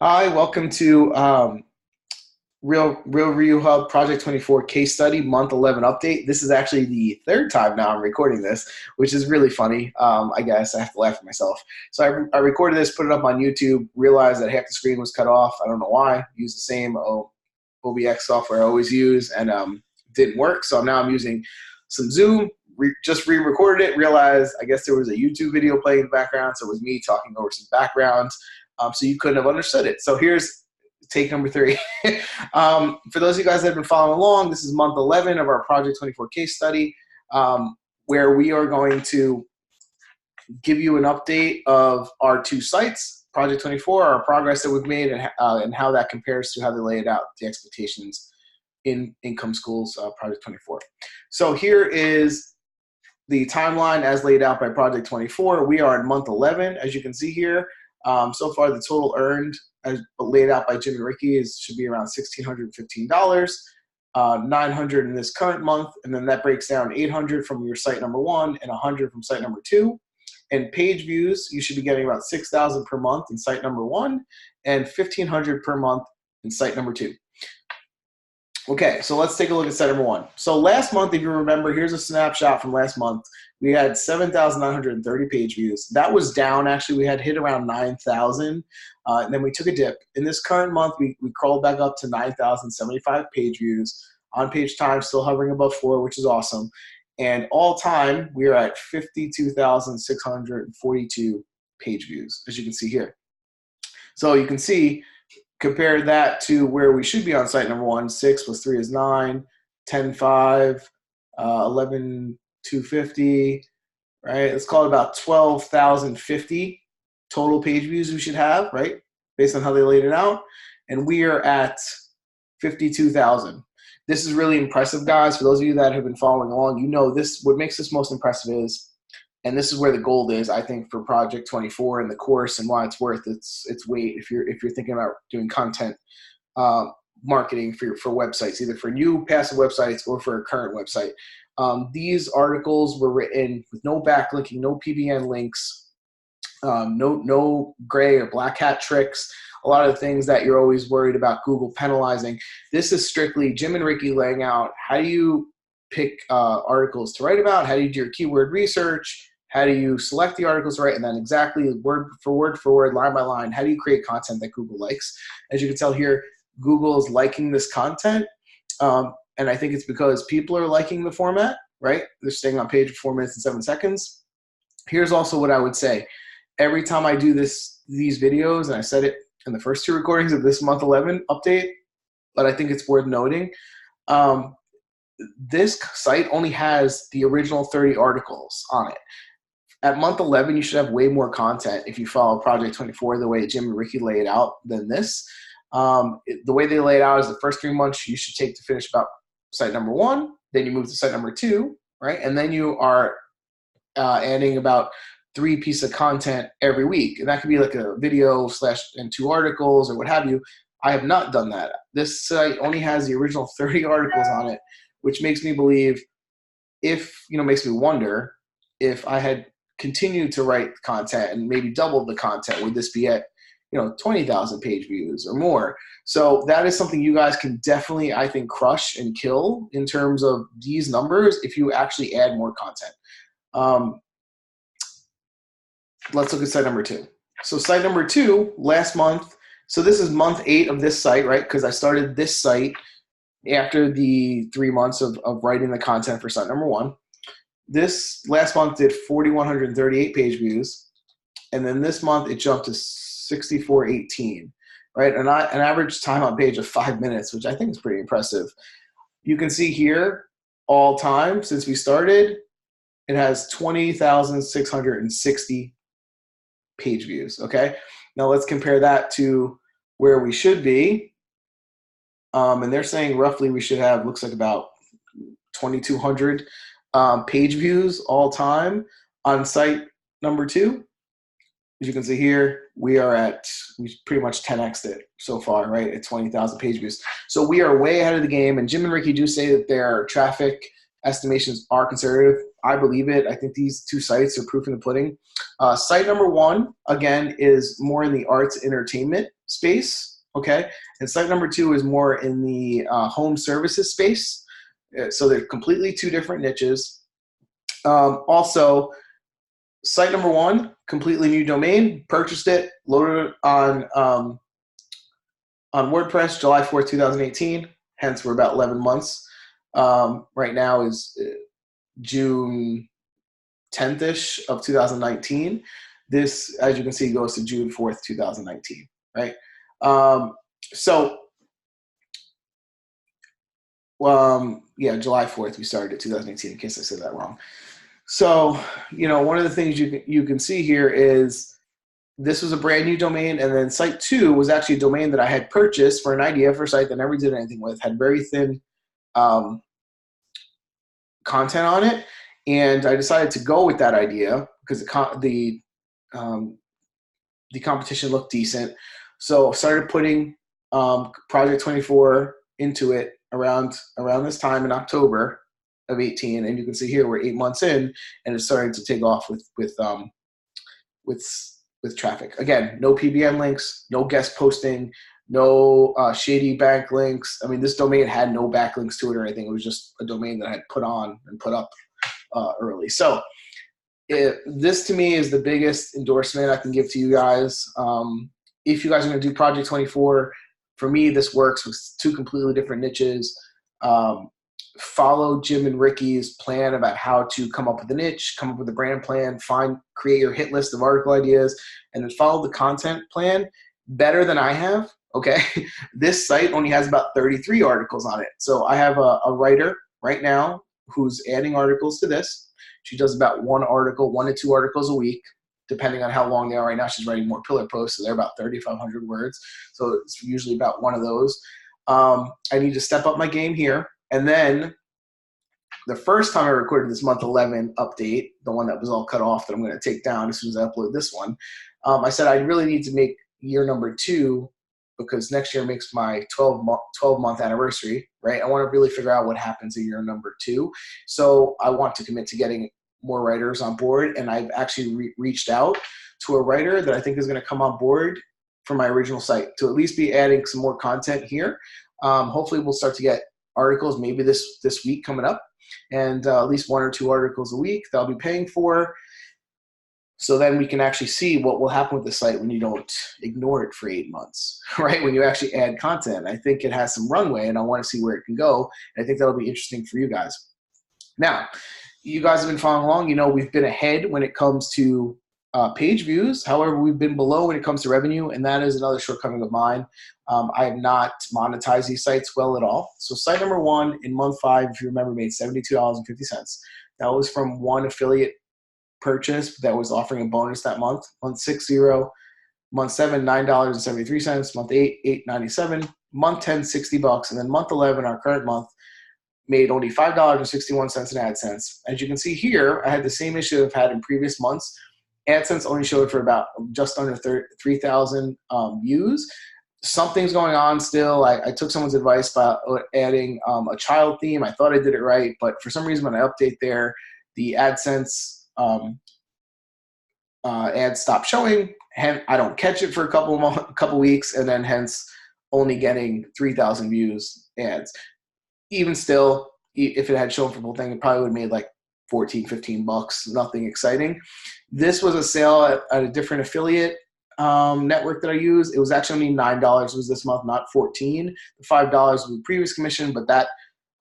Hi, welcome to Real Review Hub Project 24 case study month 11 update. This is actually the third time now I'm recording this, which is really funny. I guess I have to laugh at myself. So I recorded this, put it up on YouTube, realized that half the screen was cut off. I don't know why. Use the same OBX software I always use, and didn't work. So now I'm using some Zoom. Just re-recorded it, realized I guess there was a YouTube video playing in the background, so it was me talking over some background. So you couldn't have understood it. So here's take number 3. For those of you guys that have been following along, this is month 11 of our Project 24 case study, where we are going to give you an update of our 2 sites, Project 24, our progress that we've made, and how that compares to how they lay it out, the expectations in Income Schools Project 24. So here is the timeline as laid out by Project 24. We are in month 11, as you can see here. So far, the total earned, as laid out by Jim and Ricky, should be around $1,615, $900 in this current month, and then that breaks down $800 from your site number 1 and $100 from site number 2. And page views, you should be getting about 6,000 per month in site number 1 and 1,500 per month in site number 2. Okay, so let's take a look at site number 1. So last month, if you remember, here's a snapshot from last month. We had 7,930 page views. That was down, actually. We had hit around 9,000, and then we took a dip. In this current month, we crawled back up to 9,075 page views. On-page time still hovering above 4, which is awesome. And all time, we are at 52,642 page views, as you can see here. So you can see, compare that to where we should be on site number 1. 6 plus 3 is 9, 10, 5, 11, 250, right? Let's call it about 12,050 total page views we should have, right? Based on how they laid it out. And we are at 52,000. This is really impressive, guys. For those of you that have been following along, you know this. What makes this most impressive is, and this is where the gold is, I think, for Project 24 and the course, and why it's worth its weight if you're thinking about doing content marketing for websites, either for new passive websites or for a current website. These articles were written with no backlinking, no PBN links, no gray or black hat tricks, a lot of the things that you're always worried about Google penalizing. This is strictly Jim and Ricky laying out how do you pick articles to write about, how do you do your keyword research, how do you select the articles to write, and then exactly word for word, line by line, how do you create content that Google likes. As you can tell here, Google is liking this content, and I think it's because people are liking the format, right? They're staying on page for 4 minutes and 7 seconds. Here's also what I would say. Every time I do these videos, and I said it in the first 2 recordings of this month 11 update, but I think it's worth noting, this site only has the original 30 articles on it. At month 11, you should have way more content if you follow Project 24 the way Jim and Ricky lay it out than this. The way they lay it out is the first 3 months you should take to finish about site number 1, then you move to site number 2, right? And then you are adding about 3 pieces of content every week. And that could be like a video and 2 articles or what have you. I have not done that. This site only has the original 30 articles on it, which makes me believe makes me wonder if I had continued to write content and maybe doubled the content, would this be at 20,000 page views or more? So that is something you guys can definitely, I think, crush and kill in terms of these numbers if you actually add more content. Let's look at site number 2. So site number 2, last month, so this is month 8 of this site, right? Because I started this site after the 3 months of writing the content for site number 1. This last month did 4,138 page views, and then this month it jumped to 6,418, right? An average time on page of 5 minutes, which I think is pretty impressive. You can see here, all time since we started, it has 20,660 page views, okay? Now let's compare that to where we should be. And they're saying roughly we should have, looks like about 2,200 page views all time on site number 2. As you can see here, we pretty much 10x'd it so far, right, at 20,000 page views. So we are way ahead of the game, and Jim and Ricky do say that their traffic estimations are conservative. I believe it. I think these two sites are proof in the pudding. Site number one, again, is more in the arts entertainment space, okay? And site number two is more in the home services space. So they're completely two different niches. Also, site number one, completely new domain, purchased it, loaded it on WordPress July 4th, 2018. Hence, we're about 11 months. Right now is June 10th-ish of 2019. This, as you can see, goes to June 4th, 2019, right? Yeah, July 4th, we started at 2018, in case I said that wrong. So, one of the things you can see here is this was a brand new domain, and then site two was actually a domain that I had purchased for an idea for a site that I never did anything with, had very thin content on it, and I decided to go with that idea because the competition looked decent. So I started putting Project 24 into it around this time in October of 18, and you can see here we're 8 months in, and it's starting to take off with traffic. Again, no PBN links, no guest posting, no shady bank links. I mean, this domain had no backlinks to it or anything. It was just a domain that I had put on and put up early. So this to me is the biggest endorsement I can give to you guys. If you guys are going to do Project 24, for me, this works with two completely different niches. Follow Jim and Ricky's plan about how to come up with a niche, come up with a brand plan, create your hit list of article ideas, and then follow the content plan better than I have. Okay, this site only has about 33 articles on it. So I have a writer right now who's adding articles to this. She does about 1 to 2 articles a week, depending on how long they are. Right now, she's writing more pillar posts, so they're about 3,500 words. So it's usually about one of those. I need to step up my game here. And then the first time I recorded this month 11 update, the one that was all cut off that I'm going to take down as soon as I upload this one, I said I really need to make year number 2 because next year makes my 12-month anniversary, right? I want to really figure out what happens in year number 2. So I want to commit to getting more writers on board, and I've actually reached out to a writer that I think is going to come on board for my original site to at least be adding some more content here. Hopefully we'll start to get articles maybe this week coming up, and at least 1 or 2 articles a week that I'll be paying for. So then we can actually see what will happen with the site when you don't ignore it for 8 months, right? When you actually add content. I think it has some runway, and I want to see where it can go. And I think that'll be interesting for you guys. Now, you guys have been following along. We've been ahead when it comes to page views. However, we've been below when it comes to revenue, and that is another shortcoming of mine. I have not monetized these sites well at all. So site number 1 in month 5, if you remember, made $72.50. That was from one affiliate purchase that was offering a bonus that month. Month 6, $0. Month 7, $9.73. Month 8, $8.97. Month 10, $60. And then month 11, our current month, made only $5.61 in AdSense. As you can see here, I had the same issue I've had in previous months. AdSense only showed for about just under 3,000 views. Something's going on still. I took someone's advice about adding a child theme. I thought I did it right, but for some reason when I update there, the AdSense ads stop showing. I don't catch it for a couple weeks, and then hence only getting 3,000 views ads. Even still, if it had shown for the whole thing, it probably would have made like $14-15, nothing exciting. This was a sale at a different affiliate network that I use. It was actually only $9 was this month, not $14. The $5 was the previous commission, but that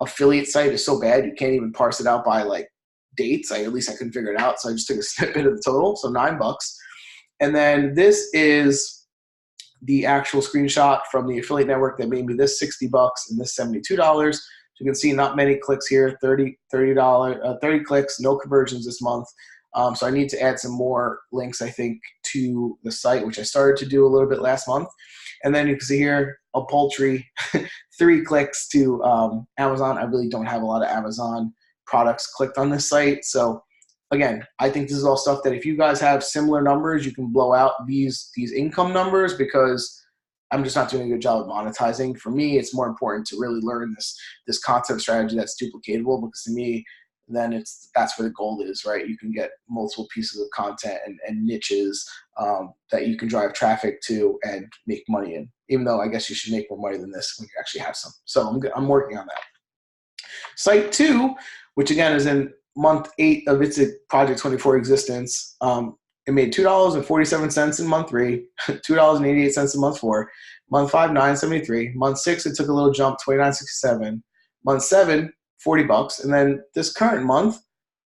affiliate site is so bad you can't even parse it out by like dates. At least I couldn't figure it out, so I just took a snippet of the total, so $9. And then this is the actual screenshot from the affiliate network that made me this $60 and this $72. So you can see not many clicks here, 30 clicks, no conversions this month. So I need to add some more links, I think, to the site, which I started to do a little bit last month. And then you can see here a paltry 3 clicks to Amazon. I really don't have a lot of Amazon products clicked on this site. So again, I think this is all stuff that if you guys have similar numbers, you can blow out these income numbers, because I'm just not doing a good job of monetizing. For me, it's more important to really learn this content strategy that's duplicatable, because to me, then that's where the gold is, right? You can get multiple pieces of content and niches that you can drive traffic to and make money in, even though I guess you should make more money than this when you actually have some. So I'm working on that. Site 2, which again is in month 8 of its Project 24 existence, it made $2.47 in month 3, $2.88 in month 4, month 5, $9.73, month 6 it took a little jump, $29.67, month 7, $40, and then this current month,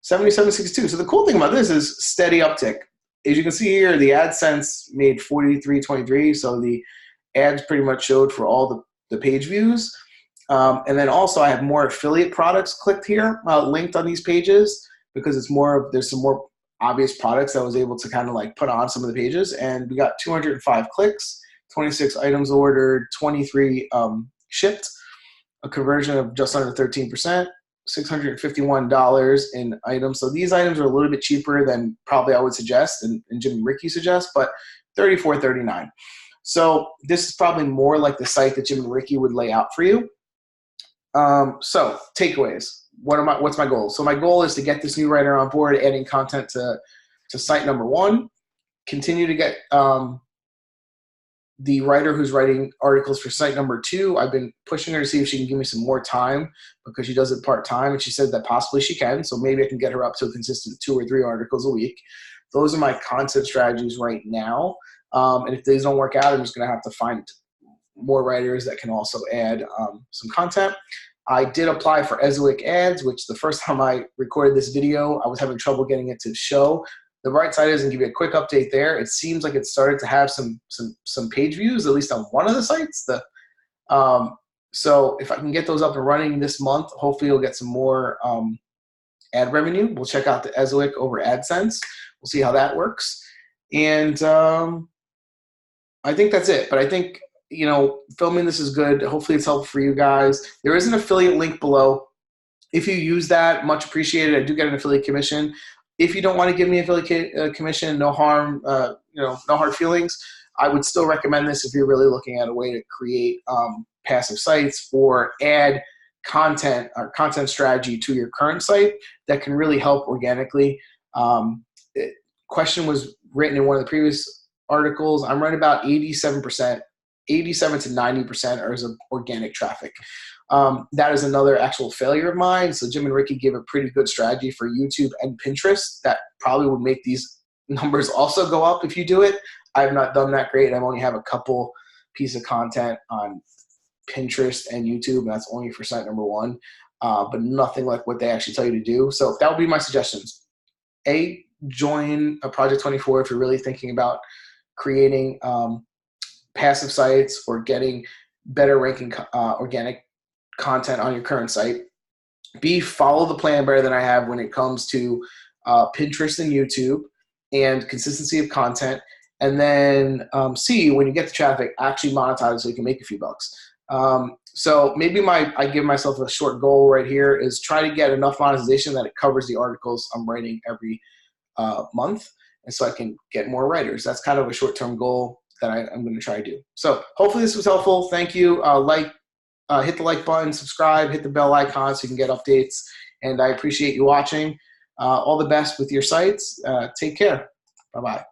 $77.62. So the cool thing about this is steady uptick. As you can see here, the AdSense made $43.23, so the ads pretty much showed for all the page views. And then also I have more affiliate products clicked here, linked on these pages, because there's some more obvious products that I was able to kind of like put on some of the pages. And we got 205 clicks, 26 items ordered, 23 shipped, a conversion of just under 13%, $651 in items. So these items are a little bit cheaper than probably I would suggest and Jim and Ricky suggest, but $34.39. So this is probably more like the site that Jim and Ricky would lay out for you. So takeaways. What's my goal? So my goal is to get this new writer on board, adding content to site number 1, continue to get the writer who's writing articles for site number 2. I've been pushing her to see if she can give me some more time, because she does it part-time, and she said that possibly she can. So maybe I can get her up to a consistent 2 or 3 articles a week. Those are my content strategies right now. And if these don't work out, I'm just going to have to find more writers that can also add some content. I did apply for Eswick ads, which the first time I recorded this video, I was having trouble getting it to show. The bright side is, and give you a quick update there, it seems like it started to have some page views, at least on one of the sites. So if I can get those up and running this month, hopefully you'll get some more ad revenue. We'll check out the Eswick over AdSense. We'll see how that works. And I think that's it. But I think, filming this is good. Hopefully it's helpful for you guys. There is an affiliate link below. If you use that, much appreciated. I do get an affiliate commission. If you don't want to give me affiliate commission, no harm, no hard feelings. I would still recommend this if you're really looking at a way to create passive sites or add content or content strategy to your current site that can really help organically. Question was written in one of the previous articles. I'm right about 87 to 90% are as organic traffic. That is another actual failure of mine. So Jim and Ricky give a pretty good strategy for YouTube and Pinterest that probably would make these numbers also go up if you do it. I have not done that great. I only have a couple pieces of content on Pinterest and YouTube, and that's only for site number 1, but nothing like what they actually tell you to do. So that would be my suggestions. A, join a Project 24 if you're really thinking about creating passive sites or getting better ranking organic content on your current site. B, follow the plan better than I have when it comes to Pinterest and YouTube and consistency of content. And then C, when you get the traffic, actually monetize so you can make a few bucks. So maybe I give myself a short goal right here is try to get enough monetization that it covers the articles I'm writing every month, and so I can get more writers. That's kind of a short-term goal that I'm going to try to do. So hopefully this was helpful. Thank you. Hit the like button, subscribe, hit the bell icon so you can get updates. And I appreciate you watching. All the best with your sites. Take care. Bye-bye.